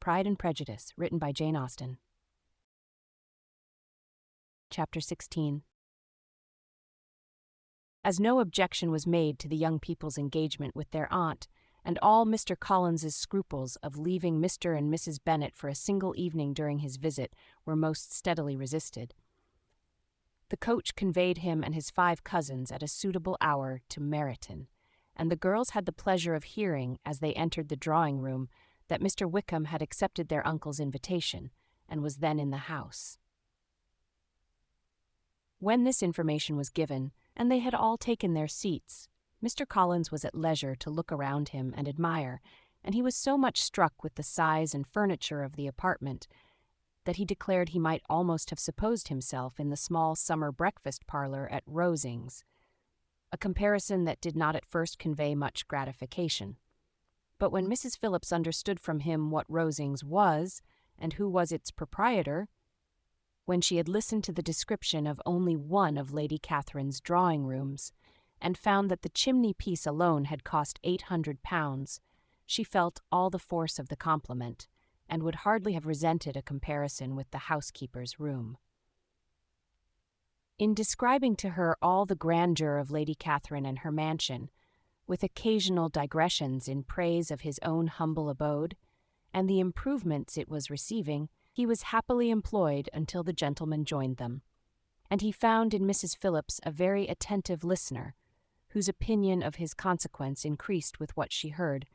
Pride and Prejudice, written by Jane Austen. Chapter 16. As no objection was made to the young people's engagement with their aunt, and all Mr. Collins's scruples of leaving Mr. and Mrs. Bennet for a single evening during his visit were most steadily resisted, the coach conveyed him and his 5 cousins at a suitable hour to Meryton, and the girls had the pleasure of hearing, as they entered the drawing-room, that Mr. Wickham had accepted their uncle's invitation, and was then in the house. When this information was given, and they had all taken their seats, Mr. Collins was at leisure to look around him and admire, and he was so much struck with the size and furniture of the apartment that he declared he might almost have supposed himself in the small summer breakfast parlor at Rosings, a comparison that did not at first convey much gratification. But when Mrs. Phillips understood from him what Rosings was, and who was its proprietor, when she had listened to the description of only one of Lady Catherine's drawing-rooms, and found that the chimney-piece alone had cost £800, she felt all the force of the compliment, and would hardly have resented a comparison with the housekeeper's room. In describing to her all the grandeur of Lady Catherine and her mansion, with occasional digressions in praise of his own humble abode, and the improvements it was receiving, he was happily employed until the gentlemen joined them, and he found in Mrs. Phillips a very attentive listener, whose opinion of his consequence increased with what she heard,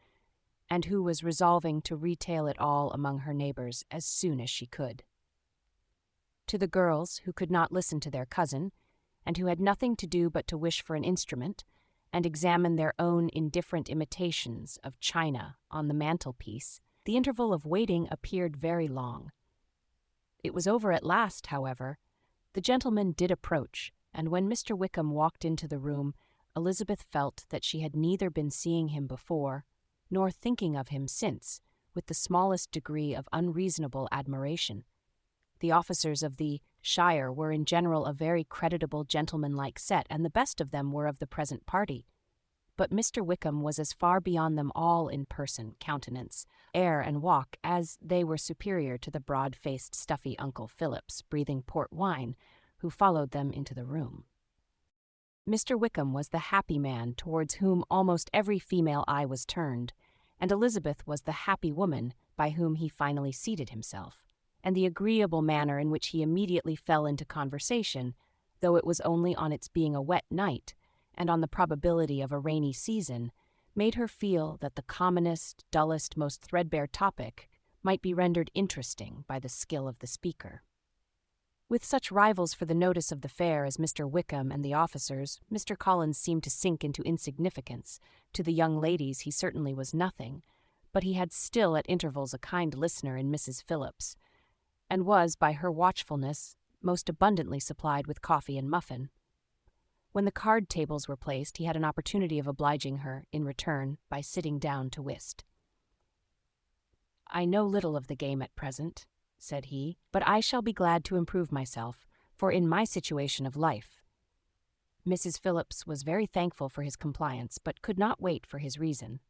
and who was resolving to retail it all among her neighbours as soon as she could. To the girls, who could not listen to their cousin, and who had nothing to do but to wish for an instrument, and examine their own indifferent imitations of china on the mantelpiece, the interval of waiting appeared very long. It was over at last, however. The gentlemen did approach, and when Mr. Wickham walked into the room, Elizabeth felt that she had neither been seeing him before, nor thinking of him since, with the smallest degree of unreasonable admiration. The officers of the shire were in general a very creditable gentlemanlike set, and the best of them were of the present party. But Mr. Wickham was as far beyond them all in person, countenance, air, and walk, as they were superior to the broad-faced, stuffy Uncle Phillips, breathing port wine, who followed them into the room. Mr. Wickham was the happy man towards whom almost every female eye was turned, and Elizabeth was the happy woman by whom he finally seated himself, and the agreeable manner in which he immediately fell into conversation, though it was only on its being a wet night, and on the probability of a rainy season, made her feel that the commonest, dullest, most threadbare topic might be rendered interesting by the skill of the speaker. With such rivals for the notice of the fair as Mr. Wickham and the officers, Mr. Collins seemed to sink into insignificance. To the young ladies he certainly was nothing, but he had still at intervals a kind listener in Mrs. Phillips, and was, by her watchfulness, most abundantly supplied with coffee and muffin. When the card tables were placed, he had an opportunity of obliging her, in return, by sitting down to whist. "I know little of the game at present," said he, "but I shall be glad to improve myself, for in my situation of life—" Mrs. Phillips was very thankful for his compliance, but could not wait for his reason.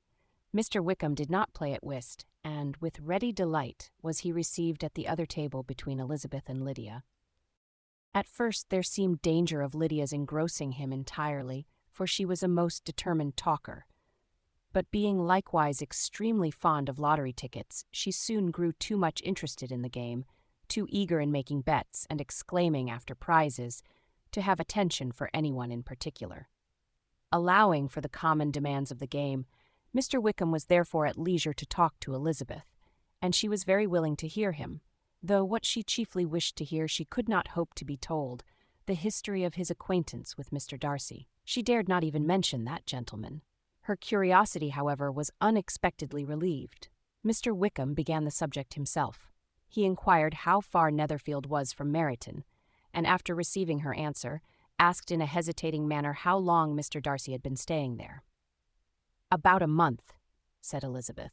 Mr. Wickham did not play at whist, and with ready delight was he received at the other table between Elizabeth and Lydia. At first there seemed danger of Lydia's engrossing him entirely, for she was a most determined talker. But being likewise extremely fond of lottery tickets, she soon grew too much interested in the game, too eager in making bets and exclaiming after prizes, to have attention for anyone in particular. Allowing for the common demands of the game, Mr. Wickham was therefore at leisure to talk to Elizabeth, and she was very willing to hear him, though what she chiefly wished to hear she could not hope to be told, the history of his acquaintance with Mr. Darcy. She dared not even mention that gentleman. Her curiosity, however, was unexpectedly relieved. Mr. Wickham began the subject himself. He inquired how far Netherfield was from Meryton, and after receiving her answer, asked in a hesitating manner how long Mr. Darcy had been staying there. "About a month," said Elizabeth,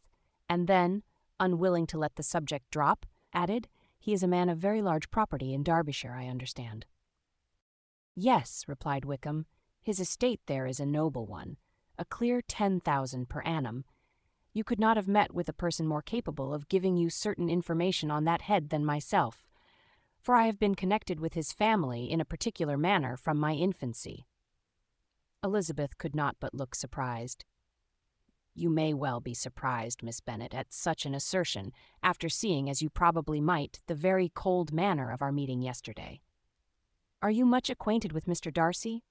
and then, unwilling to let the subject drop, added, "He is a man of very large property in Derbyshire, I understand." "Yes," replied Wickham, "his estate there is a noble one, a clear 10,000 per annum, You could not have met with a person more capable of giving you certain information on that head than myself, for I have been connected with his family in a particular manner from my infancy." Elizabeth could not but look surprised. "You may well be surprised, Miss Bennet, at such an assertion, after seeing, as you probably might, the very cold manner of our meeting yesterday. Are you much acquainted with Mr. Darcy?"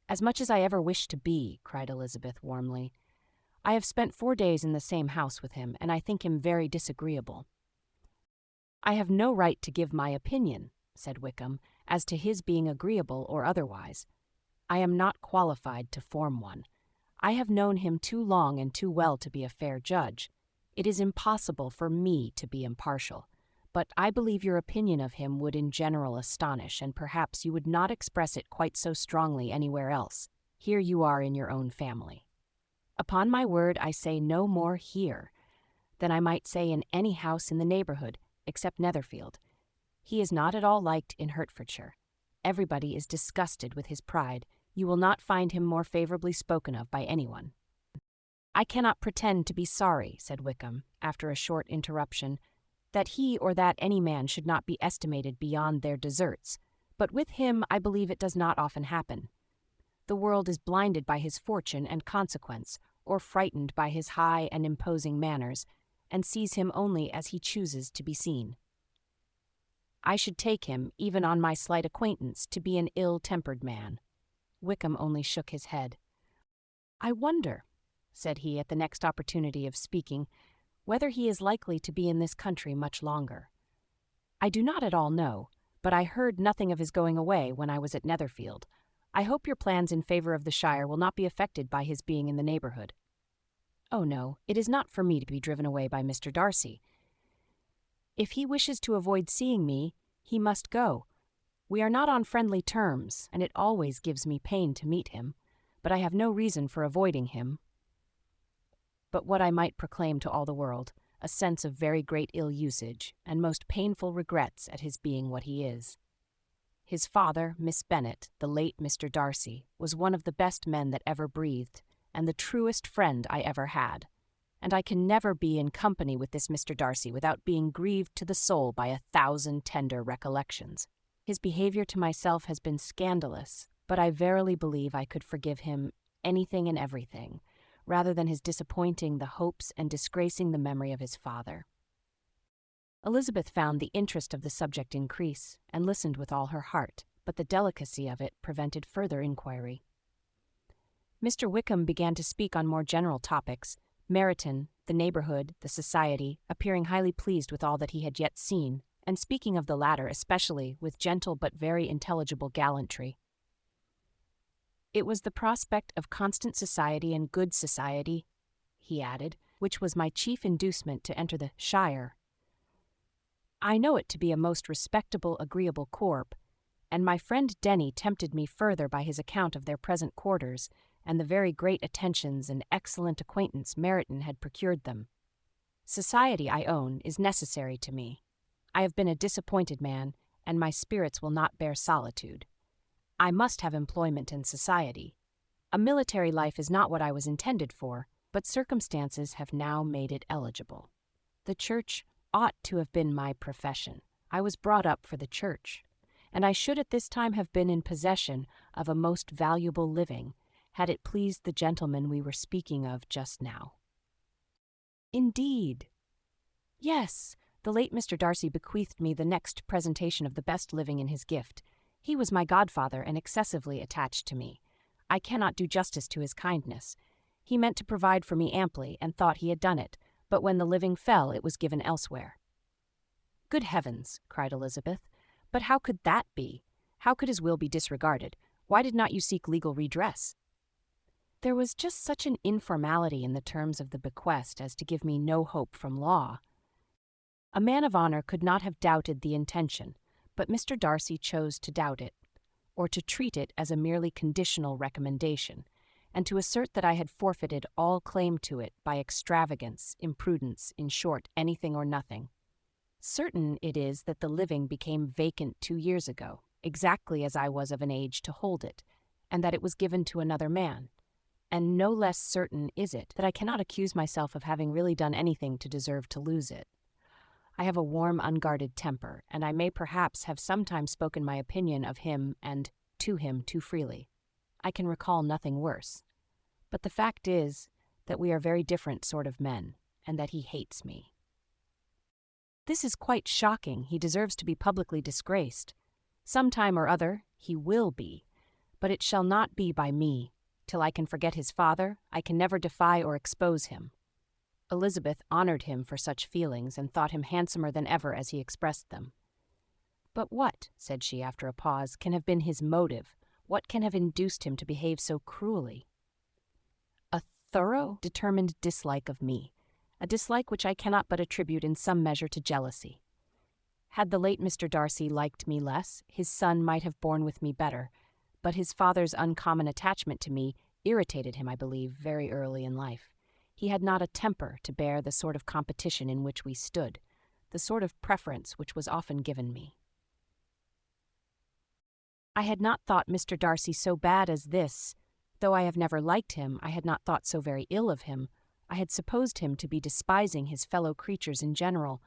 "As much as I ever wished to be," cried Elizabeth warmly. "I have spent 4 days in the same house with him, and I think him very disagreeable." "I have no right to give my opinion," said Wickham, "as to his being agreeable or otherwise. I am not qualified to form one. I have known him too long and too well to be a fair judge. It is impossible for me to be impartial. But I believe your opinion of him would in general astonish, and perhaps you would not express it quite so strongly anywhere else. Here you are in your own family. Upon my word, I say no more here than I might say in any house in the neighbourhood, except Netherfield. He is not at all liked in Hertfordshire. Everybody is disgusted with his pride. You will not find him more favourably spoken of by anyone." "I cannot pretend to be sorry," said Wickham, after a short interruption, "that he or that any man should not be estimated beyond their deserts, but with him I believe it does not often happen. The world is blinded by his fortune and consequence, or frightened by his high and imposing manners, and sees him only as he chooses to be seen. I should take him, even on my slight acquaintance, to be an ill-tempered man." Wickham only shook his head. "I wonder," said he at the next opportunity of speaking, "whether he is likely to be in this country much longer. I do not at all know, but I heard nothing of his going away when I was at Netherfield. I hope your plans in favour of the shire will not be affected by his being in the neighbourhood." "Oh no, it is not for me to be driven away by Mr. Darcy. If he wishes to avoid seeing me, he must go. We are not on friendly terms, and it always gives me pain to meet him, but I have no reason for avoiding him but what I might proclaim to all the world, a sense of very great ill-usage, and most painful regrets at his being what he is. His father, Miss Bennet, the late Mr. Darcy, was one of the best men that ever breathed, and the truest friend I ever had, and I can never be in company with this Mr. Darcy without being grieved to the soul by 1,000 tender recollections. His behaviour to myself has been scandalous, but I verily believe I could forgive him anything and everything, rather than his disappointing the hopes and disgracing the memory of his father." Elizabeth found the interest of the subject increase, and listened with all her heart, but the delicacy of it prevented further inquiry. Mr. Wickham began to speak on more general topics, Meryton, the neighbourhood, the society, appearing highly pleased with all that he had yet seen, and speaking of the latter especially with gentle but very intelligible gallantry. "It was the prospect of constant society and good society," he added, "which was my chief inducement to enter the shire. I know it to be a most respectable, agreeable corp, and my friend Denny tempted me further by his account of their present quarters, and the very great attentions and excellent acquaintance Meryton had procured them. Society, I own, is necessary to me. I have been a disappointed man, and my spirits will not bear solitude. I must have employment and society. A military life is not what I was intended for, but circumstances have now made it eligible. The church ought to have been my profession. I was brought up for the church, and I should at this time have been in possession of a most valuable living, had it pleased the gentleman we were speaking of just now." "Indeed." "Yes, the late Mr. Darcy bequeathed me the next presentation of the best living in his gift. He was my godfather and excessively attached to me. I cannot do justice to his kindness. He meant to provide for me amply, and thought he had done it, but when the living fell, it was given elsewhere." "Good heavens!" cried Elizabeth. "But how could that be? How could his will be disregarded? Why did not you seek legal redress?" "There was just such an informality in the terms of the bequest as to give me no hope from law. A man of honour could not have doubted the intention, but Mr. Darcy chose to doubt it, or to treat it as a merely conditional recommendation, and to assert that I had forfeited all claim to it by extravagance, imprudence, in short, anything or nothing. Certain it is that the living became vacant 2 years ago, exactly as I was of an age to hold it, and that it was given to another man, and no less certain is it that I cannot accuse myself of having really done anything to deserve to lose it. I have a warm, unguarded temper, and I may perhaps have sometimes spoken my opinion of him and to him too freely. I can recall nothing worse. But the fact is that we are very different sort of men, and that he hates me. This is quite shocking. He deserves to be publicly disgraced. Some time or other he will be, but it shall not be by me. Till I can forget his father, I can never defy or expose him. Elizabeth honored him for such feelings and thought him handsomer than ever as he expressed them. But what, said she after a pause, can have been his motive? What can have induced him to behave so cruelly? A thorough, determined dislike of me, a dislike which I cannot but attribute in some measure to jealousy. Had the late Mr. Darcy liked me less, his son might have borne with me better, but his father's uncommon attachment to me irritated him, I believe, very early in life. He had not a temper to bear the sort of competition in which we stood, the sort of preference which was often given me. I had not thought Mr. Darcy so bad as this. Though I have never liked him, I had not thought so very ill of him. I had supposed him to be despising his fellow creatures in general,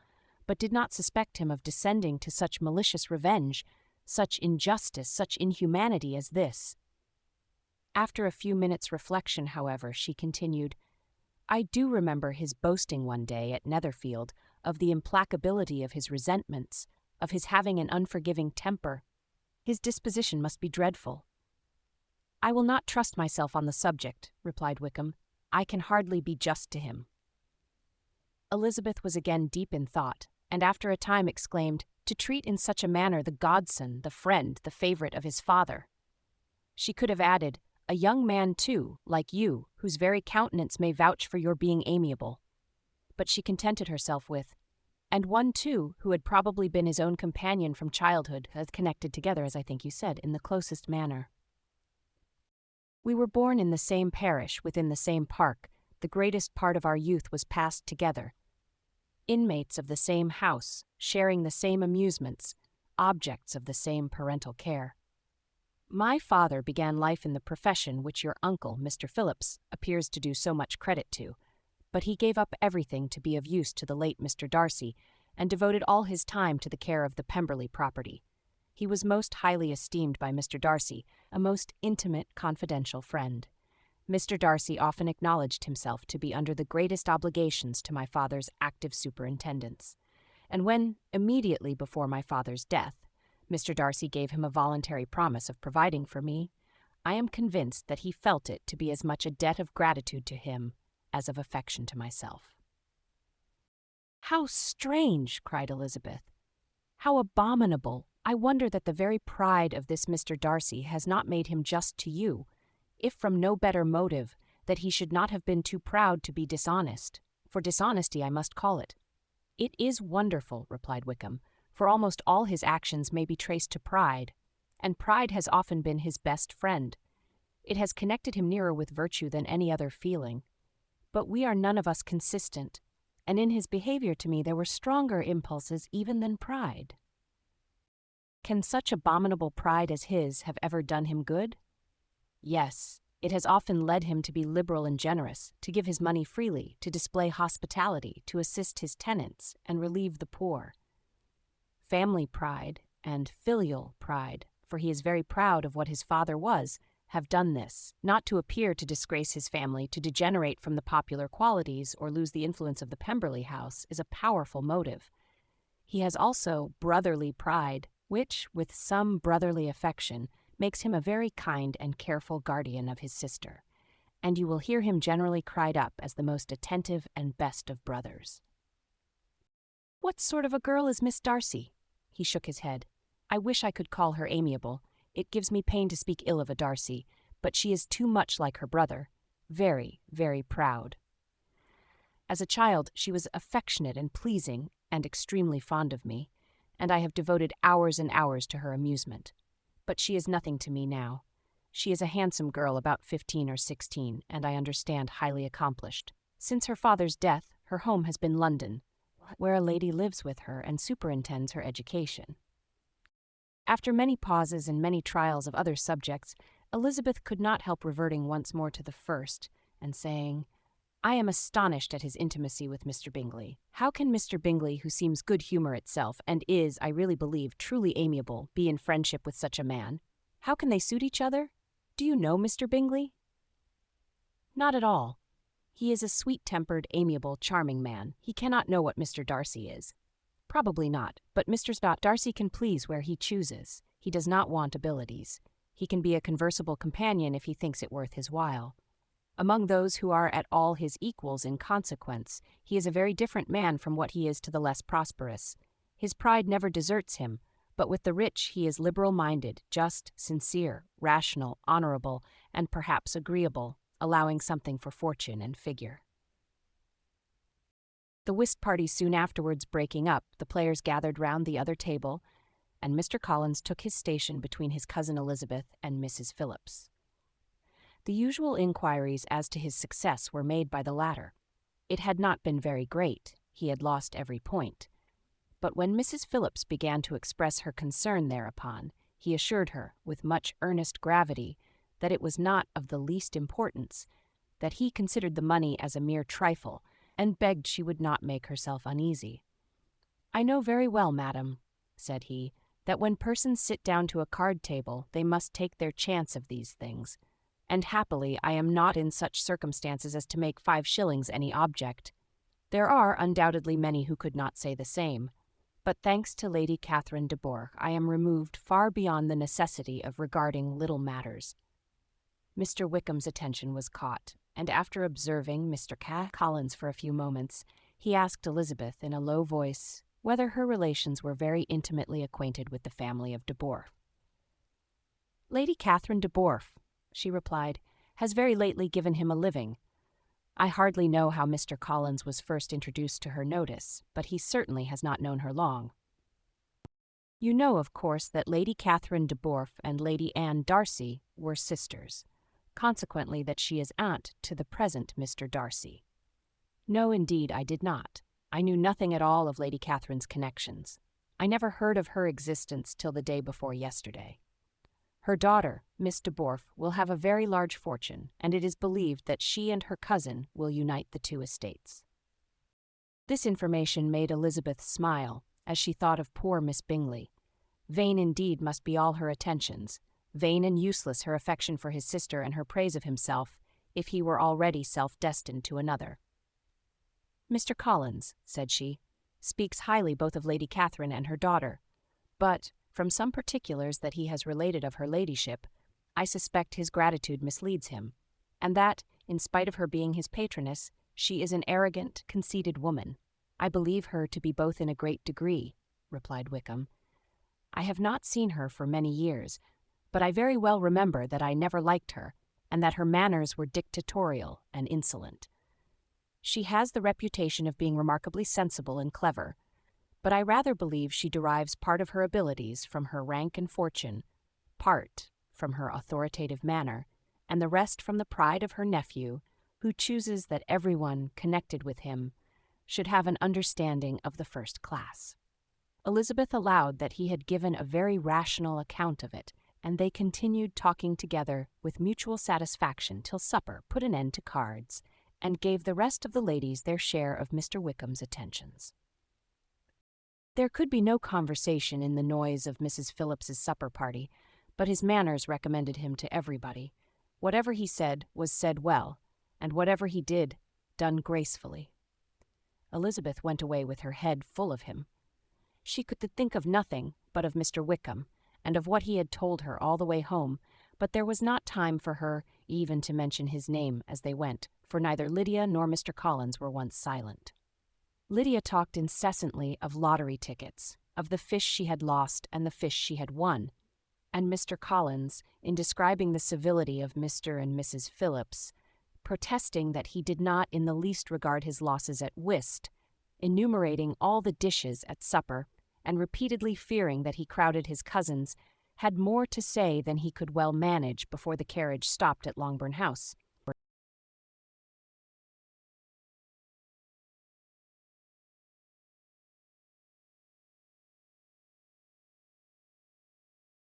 but did not suspect him of descending to such malicious revenge, such injustice, such inhumanity as this. After a few minutes' reflection, however, she continued, I do remember his boasting one day at Netherfield of the implacability of his resentments, of his having an unforgiving temper. His disposition must be dreadful. I will not trust myself on the subject, replied Wickham. I can hardly be just to him. Elizabeth was again deep in thought, and after a time exclaimed, to treat in such a manner the godson, the friend, the favourite of his father. She could have added, a young man too, like you, whose very countenance may vouch for your being amiable. But she contented herself with, and one too, who had probably been his own companion from childhood, as connected together, as I think you said, in the closest manner. We were born in the same parish, within the same park. The greatest part of our youth was passed together. Inmates of the same house, sharing the same amusements, objects of the same parental care. My father began life in the profession which your uncle, Mr. Phillips, appears to do so much credit to, but he gave up everything to be of use to the late Mr. Darcy, and devoted all his time to the care of the Pemberley property. He was most highly esteemed by Mr. Darcy, a most intimate, confidential friend. Mr. Darcy often acknowledged himself to be under the greatest obligations to my father's active superintendence, and when, immediately before my father's death, Mr. Darcy gave him a voluntary promise of providing for me, I am convinced that he felt it to be as much a debt of gratitude to him as of affection to myself. How strange, cried Elizabeth. How abominable. I wonder that the very pride of this Mr. Darcy has not made him just to you, if from no better motive, that he should not have been too proud to be dishonest. For dishonesty I must call it. It is wonderful, replied Wickham, for almost all his actions may be traced to pride, and pride has often been his best friend. It has connected him nearer with virtue than any other feeling. But we are none of us consistent, and in his behavior to me there were stronger impulses even than pride. Can such abominable pride as his have ever done him good? Yes, it has often led him to be liberal and generous, to give his money freely, to display hospitality, to assist his tenants, and relieve the poor. Family pride and filial pride, for he is very proud of what his father was, have done this, not to appear to disgrace his family, to degenerate from the popular qualities, or lose the influence of the Pemberley house, is a powerful motive. He has also brotherly pride, which, with some brotherly affection, makes him a very kind and careful guardian of his sister, and you will hear him generally cried up as the most attentive and best of brothers. What sort of a girl is Miss Darcy? He shook his head. I wish I could call her amiable. It gives me pain to speak ill of a Darcy, but she is too much like her brother, very, very proud. As a child, she was affectionate and pleasing, and extremely fond of me, and I have devoted hours and hours to her amusement. But she is nothing to me now. She is a handsome girl about 15 or 16, and I understand highly accomplished. Since her father's death, her home has been London, where a lady lives with her and superintends her education. After many pauses and many trials of other subjects, Elizabeth could not help reverting once more to the first, and saying, "I am astonished at his intimacy with Mr. Bingley. How can Mr. Bingley, who seems good humour itself, and is, I really believe, truly amiable, be in friendship with such a man? How can they suit each other? Do you know Mr. Bingley?" "Not at all. He is a sweet-tempered, amiable, charming man. He cannot know what Mr. Darcy is." "Probably not, but Mr. Darcy can please where he chooses. He does not want abilities. He can be a conversable companion if he thinks it worth his while. Among those who are at all his equals in consequence, he is a very different man from what he is to the less prosperous. His pride never deserts him, but with the rich he is liberal-minded, just, sincere, rational, honourable, and perhaps agreeable, allowing something for fortune and figure." The whist party soon afterwards breaking up, the players gathered round the other table, and Mr. Collins took his station between his cousin Elizabeth and Mrs. Phillips. The usual inquiries as to his success were made by the latter. It had not been very great, he had lost every point. But when Mrs. Phillips began to express her concern thereupon, he assured her, with much earnest gravity, that it was not of the least importance, that he considered the money as a mere trifle, and begged she would not make herself uneasy. "I know very well, madam," said he, "that when persons sit down to a card-table they must take their chance of these things, and happily I am not in such circumstances as to make 5 shillings any object. There are undoubtedly many who could not say the same, but thanks to Lady Catherine de Bourgh I am removed far beyond the necessity of regarding little matters." Mr. Wickham's attention was caught, and after observing Mr. Collins for a few moments, he asked Elizabeth in a low voice whether her relations were very intimately acquainted with the family of de Bourgh. "Lady Catherine de Bourgh," she replied, "has very lately given him a living. I hardly know how Mr. Collins was first introduced to her notice, but he certainly has not known her long. You know, of course, that Lady Catherine de Bourgh and Lady Anne Darcy were sisters, consequently that she is aunt to the present Mr. Darcy." "No, indeed, I did not. I knew nothing at all of Lady Catherine's connections. I never heard of her existence till the day before yesterday. Her daughter, Miss de Bourgh, will have a very large fortune, and it is believed that she and her cousin will unite the 2 estates." This information made Elizabeth smile, as she thought of poor Miss Bingley. Vain indeed must be all her attentions, vain and useless her affection for his sister and her praise of himself, if he were already self-destined to another. "Mr. Collins," said she, "speaks highly both of Lady Catherine and her daughter, but, from some particulars that he has related of her ladyship, I suspect his gratitude misleads him, and that, in spite of her being his patroness, she is an arrogant, conceited woman. I believe her to be both in a great degree," replied Wickham. "I have not seen her for many years, but I very well remember that I never liked her, and that her manners were dictatorial and insolent. She has the reputation of being remarkably sensible and clever, but I rather believe she derives part of her abilities from her rank and fortune, part from her authoritative manner, and the rest from the pride of her nephew, who chooses that everyone connected with him should have an understanding of the first class." Elizabeth allowed that he had given a very rational account of it, and they continued talking together with mutual satisfaction till supper put an end to cards, and gave the rest of the ladies their share of Mr. Wickham's attentions. There could be no conversation in the noise of Mrs. Phillips's supper party, but his manners recommended him to everybody. Whatever he said was said well, and whatever he did, done gracefully. Elizabeth went away with her head full of him. She could think of nothing but of Mr. Wickham, and of what he had told her all the way home, but there was not time for her even to mention his name as they went, for neither Lydia nor Mr. Collins were once silent. Lydia talked incessantly of lottery tickets, of the fish she had lost and the fish she had won, and Mr. Collins, in describing the civility of Mr. and Mrs. Phillips, protesting that he did not in the least regard his losses at whist, enumerating all the dishes at supper, and repeatedly fearing that he crowded his cousins, had more to say than he could well manage before the carriage stopped at Longbourn House.